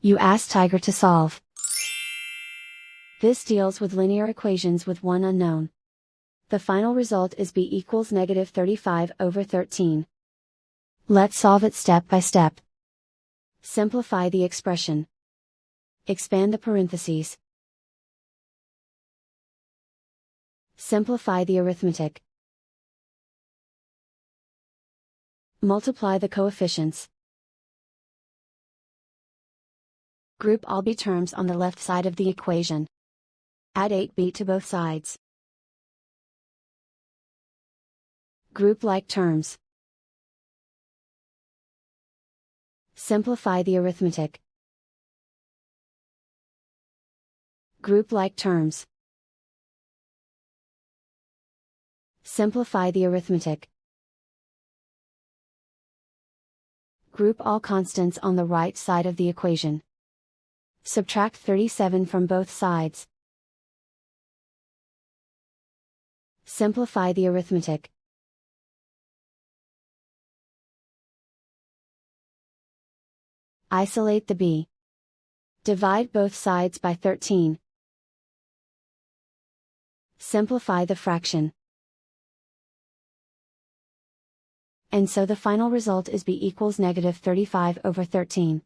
You ask Tiger to solve. This deals with linear equations with one unknown. The final result is b equals negative 35/13. Let's solve it step by step. Simplify the expression. Expand the parentheses. Simplify the arithmetic. Multiply the coefficients. Group all b terms on the left side of the equation. Add 8b to both sides. Group like terms. Simplify the arithmetic. Group like terms. Simplify the arithmetic. Group all constants on the right side of the equation. Subtract 37 from both sides. Simplify the arithmetic. Isolate the b. Divide both sides by 13. Simplify the fraction. And so the final result is b equals negative 35/13.